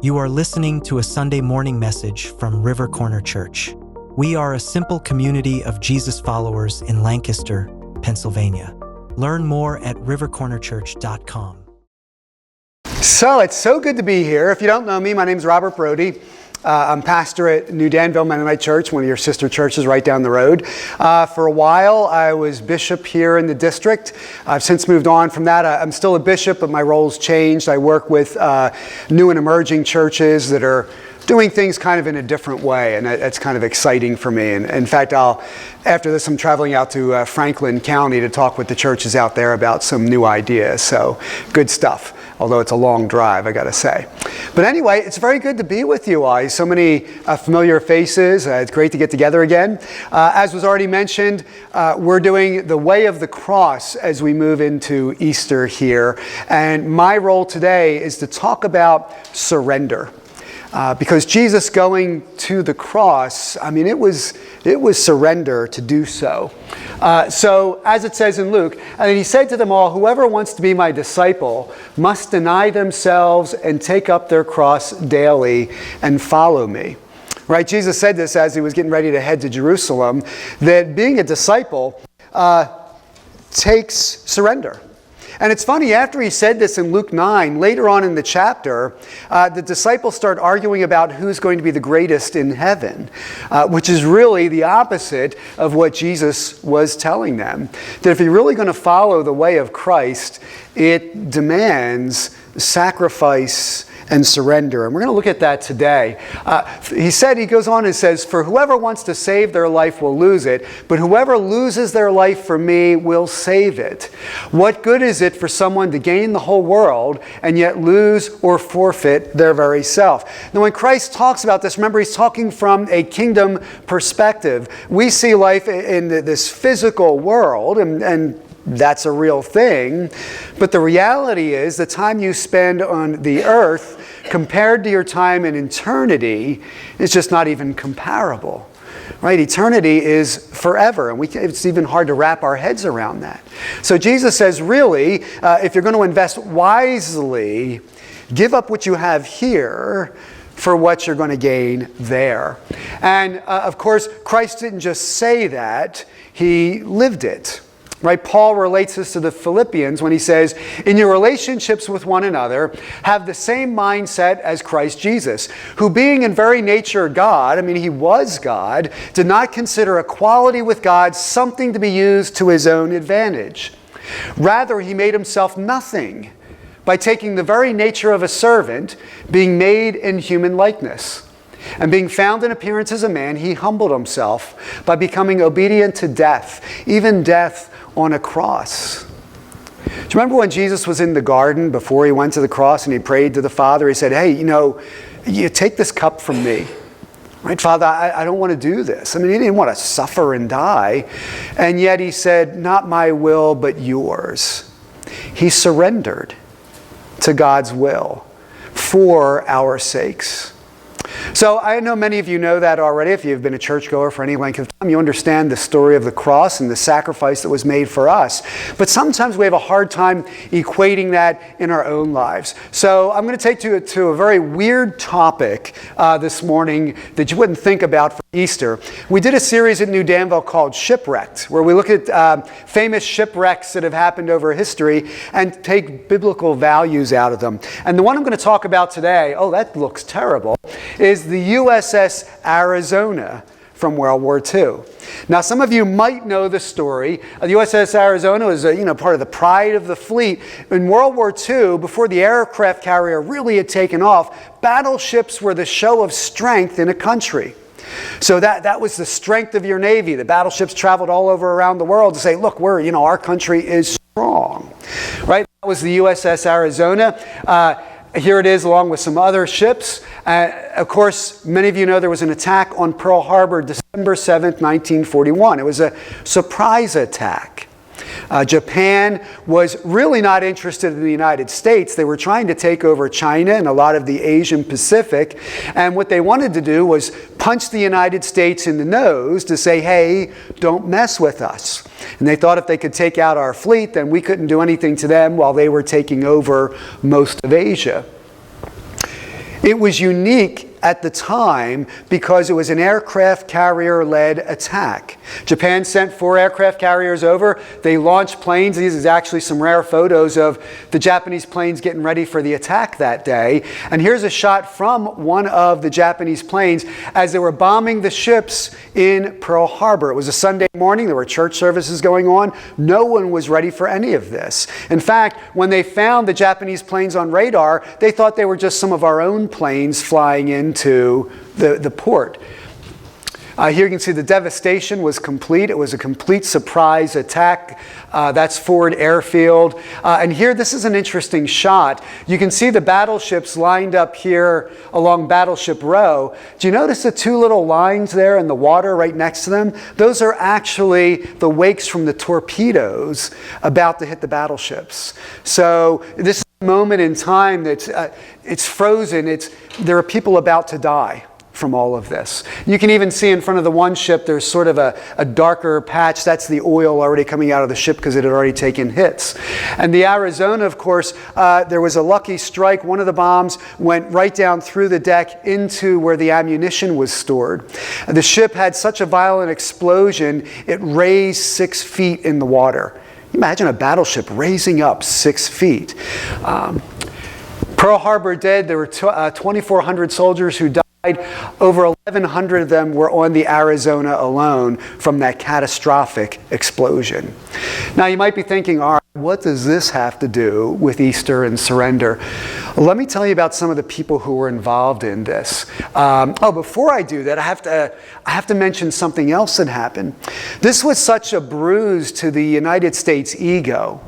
You are listening to a Sunday morning message from River Corner Church. We are a simple community of Jesus followers in Lancaster, Pennsylvania. Learn more at rivercornerchurch.com. So it's so good to be here. If you don't know me, my name is Robert Brody. I'm pastor at New Danville Mennonite Church, one of your sister churches right down the road. For a while, I was bishop here in the district. I've since moved on from that. I'm still a bishop, but my role's changed. I work with new and emerging churches that are doing things kind of in a different way, and that's kind of exciting for me. And in fact, after this, I'm traveling out to Franklin County to talk with the churches out there about some new ideas. So good stuff, although it's a long drive, I gotta say. But anyway, it's very good to be with you all. So many familiar faces. It's great to get together again. As was already mentioned, we're doing the Way of the Cross as we move into Easter here. And my role today is to talk about surrender. Because Jesus going to the cross, I mean, it was surrender to do so. So, as it says in Luke, and he said to them all, "Whoever wants to be my disciple must deny themselves and take up their cross daily and follow me." Right? Jesus said this as he was getting ready to head to Jerusalem, that being a disciple takes surrender. And it's funny, after he said this in Luke 9, later on in the chapter, the disciples start arguing about who's going to be the greatest in heaven, which is really the opposite of what Jesus was telling them. That if you're really going to follow the way of Christ, it demands sacrifice and surrender. And we're going to look at that today. He goes on and says, "For whoever wants to save their life will lose it, but whoever loses their life for me will save it. What good is it for someone to gain the whole world and yet lose or forfeit their very self?" Now, when Christ talks about this, remember, he's talking from a kingdom perspective. We see life in this physical world, and that's a real thing. But the reality is the time you spend on the earth compared to your time in eternity is just not even comparable. Right? Eternity is forever, and it's even hard to wrap our heads around that. So Jesus says, really, if you're going to invest wisely, give up what you have here for what you're going to gain there. And of course, Christ didn't just say that, he lived it. Right? Paul relates this to the Philippians when he says, "In your relationships with one another, have the same mindset as Christ Jesus, who being in very nature God," I mean, he was God, "did not consider equality with God something to be used to his own advantage. Rather, he made himself nothing by taking the very nature of a servant, being made in human likeness. And being found in appearance as a man, he humbled himself by becoming obedient to death, even death on a cross." Do you remember when Jesus was in the garden before he went to the cross and he prayed to the Father? He said, "Hey, you take this cup from me. Right, Father, I don't want to do this." I mean, he didn't want to suffer and die. And yet he said, "Not my will, but yours." He surrendered to God's will for our sakes. So I know many of you know that already. If you've been a churchgoer for any length of time, you understand the story of the cross and the sacrifice that was made for us. But sometimes we have a hard time equating that in our own lives. So I'm going to take you to a very weird topic this morning that you wouldn't think about for Easter. We did a series at New Danville called Shipwrecked, where we look at famous shipwrecks that have happened over history and take biblical values out of them. And the one I'm going to talk about today, oh, that looks terrible, is the USS Arizona from World War II. Now, some of you might know the story. The USS Arizona was part of the pride of the fleet. In World War II, before the aircraft carrier really had taken off, battleships were the show of strength in a country. So that was the strength of your Navy. The battleships traveled all over around the world to say, look, our country is strong. Right? That was the USS Arizona. Here it is along with some other ships. Of course, many of you know there was an attack on Pearl Harbor December 7th, 1941. It was a surprise attack. Japan was really not interested in the United States. They were trying to take over China and a lot of the Asian Pacific. And what they wanted to do was punch the United States in the nose to say, hey, don't mess with us. And they thought if they could take out our fleet, then we couldn't do anything to them while they were taking over most of Asia. It was unique at the time because it was an aircraft carrier-led attack. Japan sent 4 aircraft carriers over. They launched planes. These is actually some rare photos of the Japanese planes getting ready for the attack that day. And here's a shot from one of the Japanese planes as they were bombing the ships in Pearl Harbor. It was a Sunday morning. There were church services going on. No one was ready for any of this. In fact, when they found the Japanese planes on radar, they thought they were just some of our own planes flying into the port. Here you can see the devastation was complete. It was a complete surprise attack. That's Ford Airfield. And here, this is an interesting shot. You can see the battleships lined up here along Battleship Row. Do you notice the 2 little lines there in the water right next to them? Those are actually the wakes from the torpedoes about to hit the battleships. So this is a moment in time that's it's frozen. There are people about to die from all of this. You can even see in front of the one ship there's sort of a darker patch. That's the oil already coming out of the ship because it had already taken hits. And the Arizona, of course, there was a lucky strike. One of the bombs went right down through the deck into where the ammunition was stored. And the ship had such a violent explosion, it raised 6 feet in the water. Imagine a battleship raising up 6 feet. Pearl Harbor dead. There were 2,400 soldiers who died. Over 1,100 of them were on the Arizona alone from that catastrophic explosion. Now you might be thinking, all right, what does this have to do with Easter and surrender? Well, let me tell you about some of the people who were involved in this. Before I do that, I have to mention something else that happened. This was such a bruise to the United States ego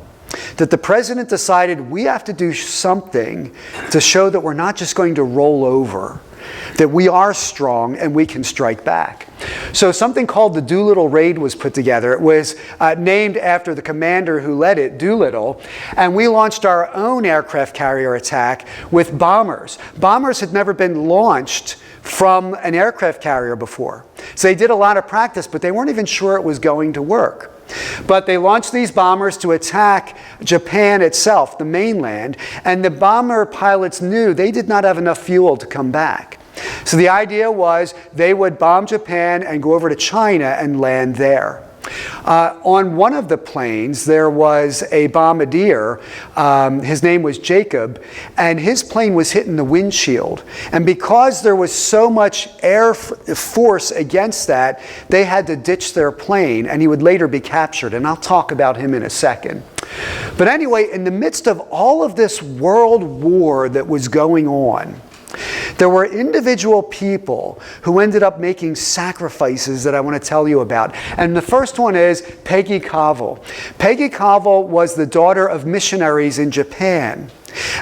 that the president decided we have to do something to show that we're not just going to roll over, that we are strong and we can strike back. So something called the Doolittle Raid was put together. It was named after the commander who led it, Doolittle, and we launched our own aircraft carrier attack with bombers. Bombers had never been launched from an aircraft carrier before. So they did a lot of practice, but they weren't even sure it was going to work. But they launched these bombers to attack Japan itself, the mainland, and the bomber pilots knew they did not have enough fuel to come back. So the idea was they would bomb Japan and go over to China and land there. On one of the planes, there was a bombardier. His name was Jacob, and his plane was hit in the windshield. And because there was so much air force against that, they had to ditch their plane, and he would later be captured. And I'll talk about him in a second. But anyway, in the midst of all of this world war that was going on, there were individual people who ended up making sacrifices that I want to tell you about. And the first one is Peggy Cavell. Peggy Cavell was the daughter of missionaries in Japan.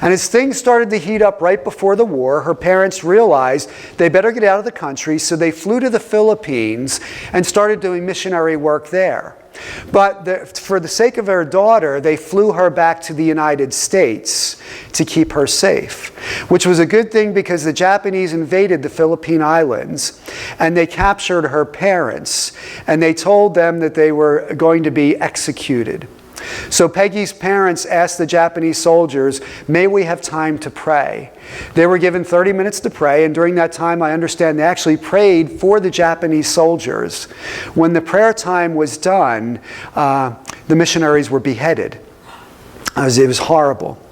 And as things started to heat up right before the war, her parents realized they better get out of the country, so they flew to the Philippines and started doing missionary work there. But for the sake of her daughter, they flew her back to the United States to keep her safe, which was a good thing because the Japanese invaded the Philippine Islands and they captured her parents and they told them that they were going to be executed. So Peggy's parents asked the Japanese soldiers, may we have time to pray? They were given 30 minutes to pray, and during that time, I understand they actually prayed for the Japanese soldiers. When the prayer time was done, the missionaries were beheaded. It was horrible.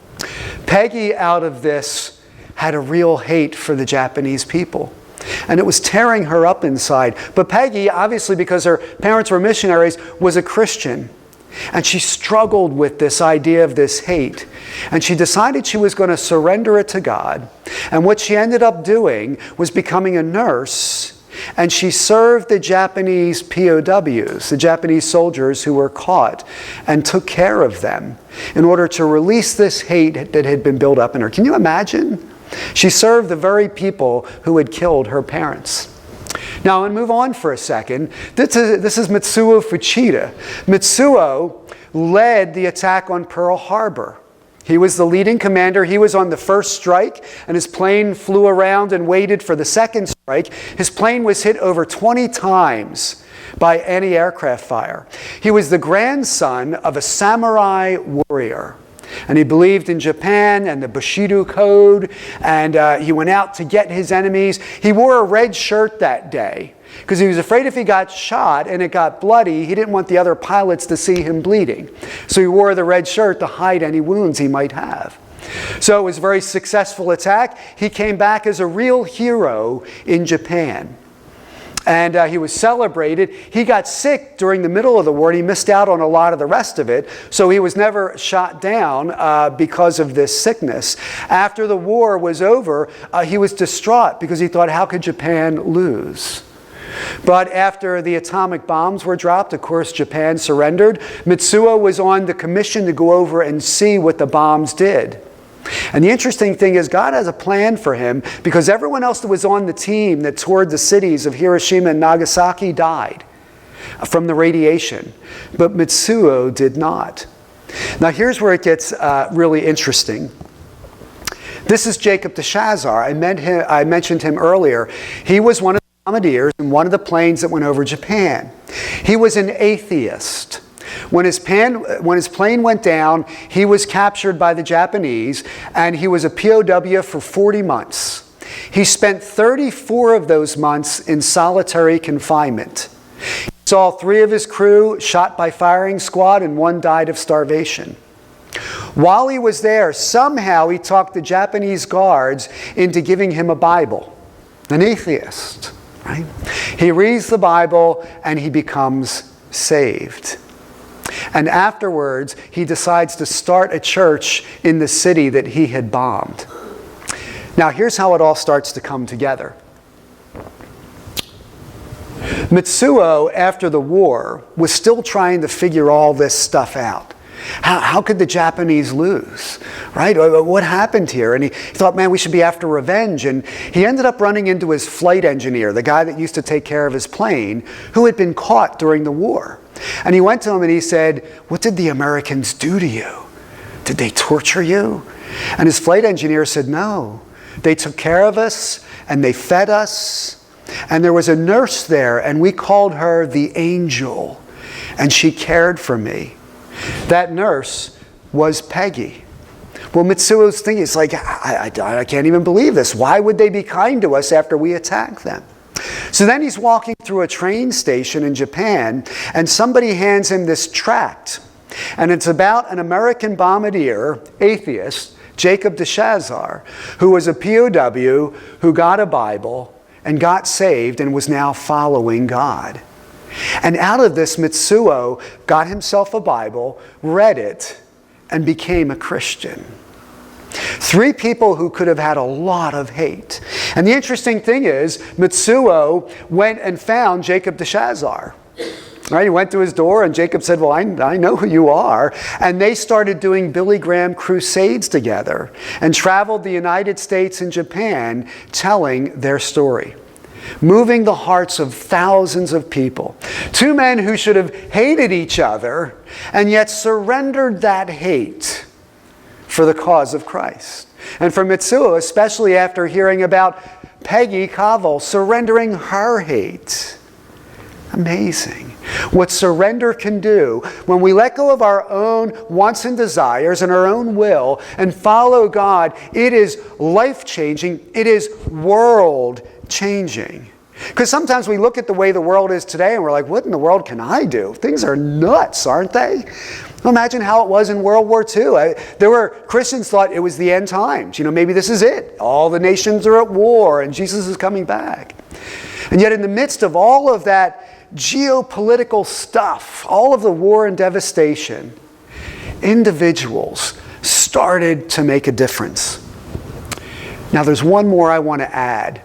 Peggy, out of this, had a real hate for the Japanese people. And it was tearing her up inside. But Peggy, obviously because her parents were missionaries, was a Christian. And she struggled with this idea of this hate. And she decided she was going to surrender it to God. And what she ended up doing was becoming a nurse. And she served the Japanese POWs, the Japanese soldiers who were caught, and took care of them in order to release this hate that had been built up in her. Can you imagine? She served the very people who had killed her parents. Now, I'm going to move on for a second. This is Mitsuo Fuchida. Mitsuo led the attack on Pearl Harbor. He was the leading commander. He was on the first strike, and his plane flew around and waited for the second strike. His plane was hit over 20 times by anti-aircraft fire. He was the grandson of a samurai warrior. And he believed in Japan and the Bushido Code, and he went out to get his enemies. He wore a red shirt that day because he was afraid if he got shot and it got bloody, he didn't want the other pilots to see him bleeding. So he wore the red shirt to hide any wounds he might have. So it was a very successful attack. He came back as a real hero in Japan. And he was celebrated. He got sick during the middle of the war, and he missed out on a lot of the rest of it. So he was never shot down because of this sickness. After the war was over, he was distraught because he thought, how could Japan lose? But after the atomic bombs were dropped, of course, Japan surrendered. Mitsuo was on the commission to go over and see what the bombs did. And the interesting thing is God has a plan for him because everyone else that was on the team that toured the cities of Hiroshima and Nagasaki died from the radiation. But Mitsuo did not. Now here's where it gets really interesting. This is Jacob de Chazar. I mentioned him earlier. He was one of the bombardiers in one of the planes that went over Japan. He was an atheist. When his plane went down, he was captured by the Japanese, and he was a POW for 40 months. He spent 34 of those months in solitary confinement. He saw 3 of his crew shot by firing squad, and 1 died of starvation. While he was there, somehow he talked the Japanese guards into giving him a Bible. An atheist, right? He reads the Bible, and he becomes saved. And afterwards, he decides to start a church in the city that he had bombed. Now, here's how it all starts to come together. Mitsuo, after the war, was still trying to figure all this stuff out. How could the Japanese lose, right? What happened here? And he thought, man, we should be after revenge. And he ended up running into his flight engineer, the guy that used to take care of his plane, who had been caught during the war. And he went to him and he said, what did the Americans do to you? Did they torture you? And his flight engineer said, no. They took care of us and they fed us. And there was a nurse there and we called her the angel. And she cared for me. That nurse was Peggy. Well, Mitsuo's thinking, it's like, I can't even believe this. Why would they be kind to us after we attack them? So then he's walking through a train station in Japan, and somebody hands him this tract. And it's about an American bombardier, atheist, Jacob de Chazar, who was a POW who got a Bible and got saved and was now following God. And out of this, Mitsuo got himself a Bible, read it, and became a Christian. 3 people who could have had a lot of hate. And the interesting thing is, Mitsuo went and found Jacob de Chazar. Right? He went to his door and Jacob said, well, I know who you are. And they started doing Billy Graham crusades together and traveled the United States and Japan telling their story, moving the hearts of thousands of people. 2 men who should have hated each other and yet surrendered that hate for the cause of Christ. And for Mitsuo, especially after hearing about Peggy Cavell surrendering her hate. Amazing. What surrender can do when we let go of our own wants and desires and our own will and follow God, it is life-changing. It is world-changing. Because sometimes we look at the way the world is today and we're like, what in the world can I do? Things are nuts, aren't they? Imagine how it was in World War II. There were Christians thought it was the end times. Maybe this is it. All the nations are at war and Jesus is coming back. And yet in the midst of all of that geopolitical stuff, all of the war and devastation, individuals started to make a difference. Now there's one more I want to add,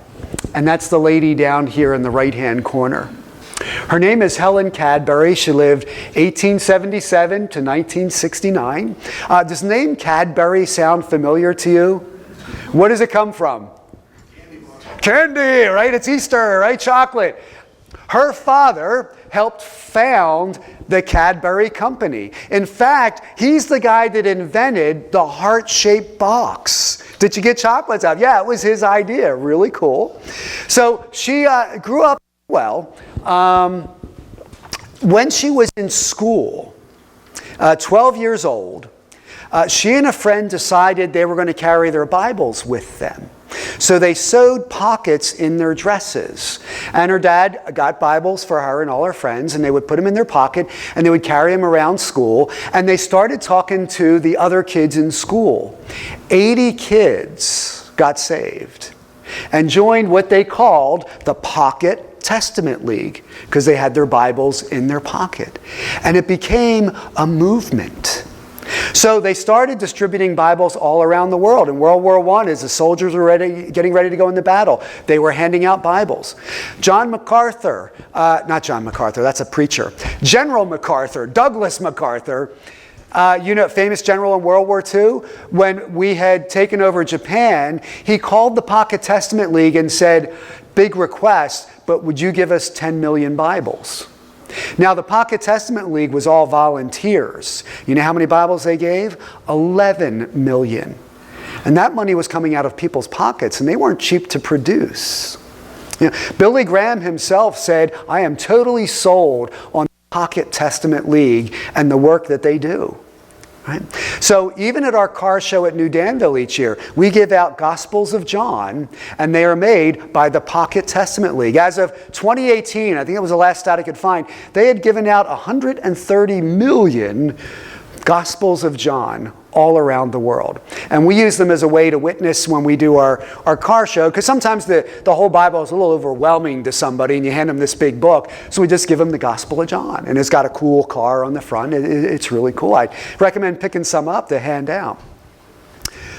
and that's the lady down here in the right-hand corner. Her name is Helen Cadbury. She lived 1877 to 1969. Does the name Cadbury sound familiar to you? What does it come from? Candy, right? It's Easter, right? Chocolate. Her father helped found the Cadbury Company. In fact, he's the guy that invented the heart-shaped box that you get chocolates out of. Yeah, it was his idea. Really cool. So she grew up well. When she was in school, 12 years old, she and a friend decided they were going to carry their Bibles with them. So they sewed pockets in their dresses. And her dad got Bibles for her and all her friends, and they would put them in their pocket, and they would carry them around school. And they started talking to the other kids in school. 80 kids got saved and joined what they called the Pocket Testament League, because they had their Bibles in their pocket. And it became a movement. So they started distributing Bibles all around the world. In World War I, as the soldiers were getting ready to go into battle, they were handing out Bibles. John MacArthur, not John MacArthur, that's a preacher. General MacArthur, Douglas MacArthur, famous general in World War II, when we had taken over Japan, he called the Pocket Testament League and said, big request, but would you give us 10 million Bibles? Now, the Pocket Testament League was all volunteers. You know how many Bibles they gave? 11 million. And that money was coming out of people's pockets, and they weren't cheap to produce. Billy Graham himself said, I am totally sold on the Pocket Testament League and the work that they do. Right? So even at our car show at New Danville each year, we give out Gospels of John, and they are made by the Pocket Testament League. As of 2018, I think it was the last stat I could find, they had given out 130 million Gospels of John all around the world. And we use them as a way to witness when we do our car show, because sometimes the whole Bible is a little overwhelming to somebody and you hand them this big book. So we just give them the Gospel of John. And it's got a cool car on the front. It's really cool. I recommend picking some up to hand out.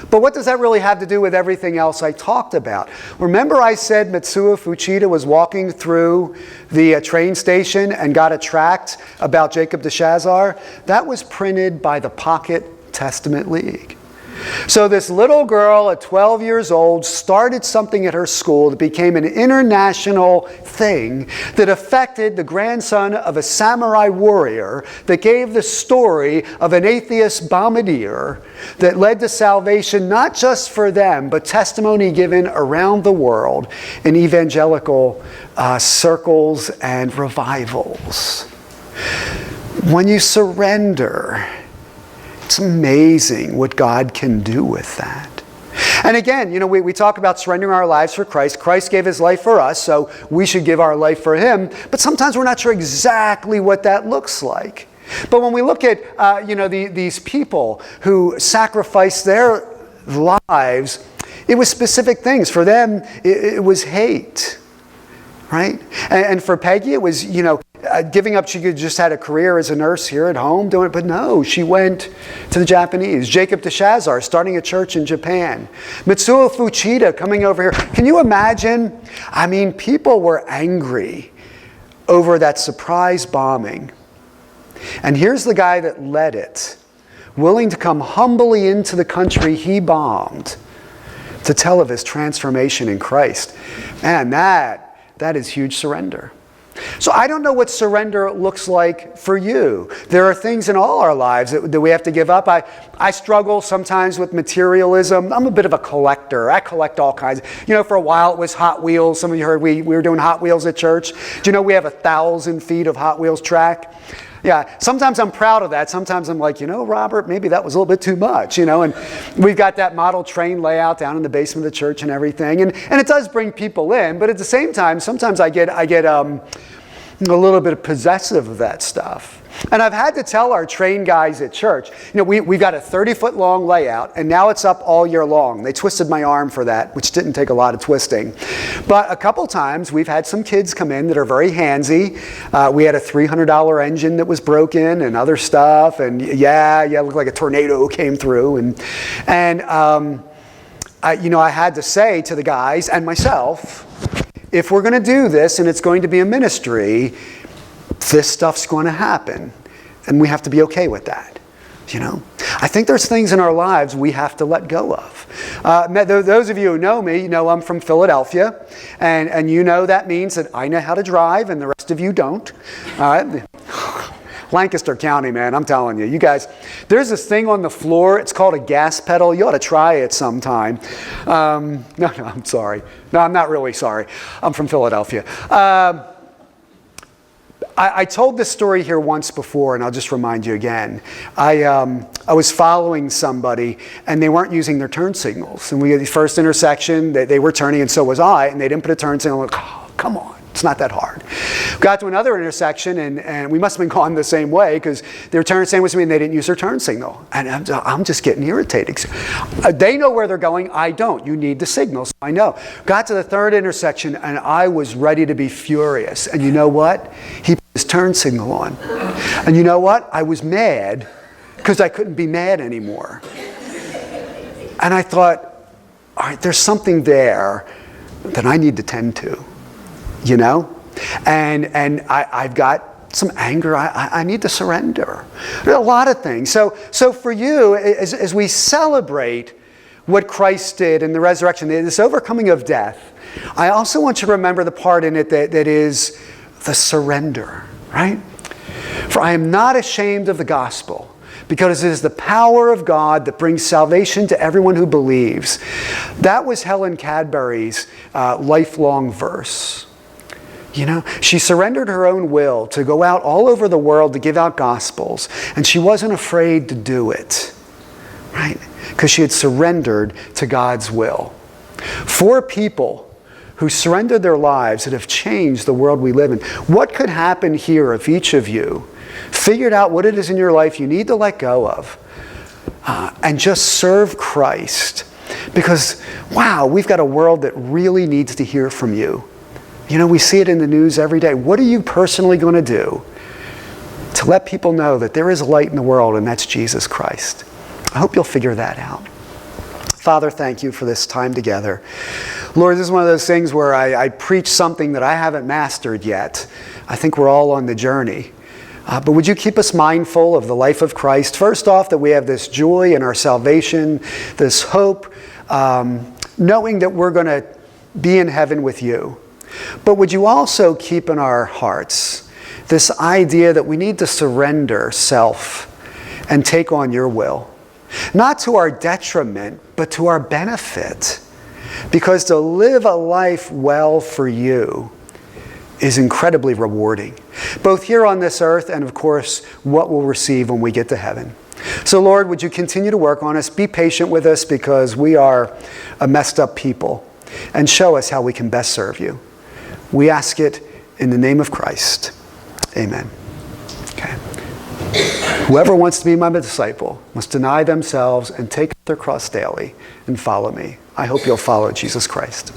But what does that really have to do with everything else I talked about? Remember I said Mitsuo Fuchida was walking through the train station and got a tract about Jacob de Chazar? That was printed by the Pocket Testament League. So this little girl at 12 years old started something at her school that became an international thing that affected the grandson of a samurai warrior, that gave the story of an atheist bombardier that led to salvation not just for them, but testimony given around the world in evangelical circles and revivals. When you surrender, it's amazing what God can do with that. And again, we talk about surrendering our lives for Christ. Christ gave his life for us, so we should give our life for him. But sometimes we're not sure exactly what that looks like. But when we look at, these people who sacrificed their lives, it was specific things. For them, it was hate. Right? And for Peggy, it was, giving up. She just had a career as a nurse here at home doing it. But no, she went to the Japanese. Jacob de Chazar starting a church in Japan. Mitsuo Fuchida coming over here. Can you imagine? I mean, people were angry over that surprise bombing. And here's the guy that led it, willing to come humbly into the country he bombed to tell of his transformation in Christ. And that is huge surrender. So I don't know what surrender looks like for you. There are things in all our lives that we have to give up. I struggle sometimes with materialism. I'm a bit of a collector. I collect all kinds. For a while it was Hot Wheels. Some of you heard we were doing Hot Wheels at church. Do you know we have 1,000 feet of Hot Wheels track? Yeah, sometimes I'm proud of that. Sometimes I'm like, Robert, maybe that was a little bit too much, and we've got that model train layout down in the basement of the church and everything. And it does bring people in, but at the same time, sometimes I get a little bit possessive of that stuff. And I've had to tell our train guys at church, we've got a 30-foot long layout, and now it's up all year long. They twisted my arm for that, which didn't take a lot of twisting. But a couple times, we've had some kids come in that are very handsy. We had a $300 engine that was broken and other stuff, and it looked like a tornado came through. I had to say to the guys and myself, if we're going to do this and it's going to be a ministry, this stuff's going to happen, and we have to be okay with that. I think there's things in our lives we have to let go of. Those of you who know me, I'm from Philadelphia, and that means that I know how to drive and the rest of you don't. Lancaster County, man, I'm telling you guys, there's this thing on the floor. It's called a gas pedal. You ought to try it sometime. No, I'm sorry. No, I'm not really sorry. I'm from Philadelphia. I told this story here once before, and I'll just remind you again. I was following somebody, and they weren't using their turn signals. And we had the first intersection, they were turning, and so was I, and they didn't put a turn signal. I'm like, oh, come on. It's not that hard. Got to another intersection, and we must have been going the same way because they were turning the same way as me, and they didn't use their turn signal. And I'm just getting irritated. They know where they're going. I don't. You need the signal, so I know. Got to the third intersection, and I was ready to be furious. And you know what? He put his turn signal on. And you know what? I was mad because I couldn't be mad anymore. And I thought, all right, there's something there that I need to tend to. You know, and I've got some anger. I need to surrender. There are a lot of things. So for you, as we celebrate what Christ did in the resurrection, this overcoming of death, I also want you to remember the part in it that is the surrender, right? For I am not ashamed of the gospel, because it is the power of God that brings salvation to everyone who believes. That was Helen Cadbury's lifelong verse. You know, she surrendered her own will to go out all over the world to give out gospels, and she wasn't afraid to do it, right? Because she had surrendered to God's will. 4 people who surrendered their lives that have changed the world we live in. What could happen here if each of you figured out what it is in your life you need to let go of and just serve Christ? Because, wow, we've got a world that really needs to hear from you. You know, we see it in the news every day. What are you personally going to do to let people know that there is a light in the world, and that's Jesus Christ? I hope you'll figure that out. Father, thank you for this time together. Lord, this is one of those things where I preach something that I haven't mastered yet. I think we're all on the journey. But would you keep us mindful of the life of Christ? First off, that we have this joy in our salvation, this hope, knowing that we're going to be in heaven with you. But would you also keep in our hearts this idea that we need to surrender self and take on your will? Not to our detriment, but to our benefit. Because to live a life well for you is incredibly rewarding. Both here on this earth and, of course, what we'll receive when we get to heaven. So, Lord, would you continue to work on us? Be patient with us because we are a messed up people. And show us how we can best serve you. We ask it in the name of Christ. Amen. Okay. Whoever wants to be my disciple must deny themselves and take their cross daily and follow me. I hope you'll follow Jesus Christ.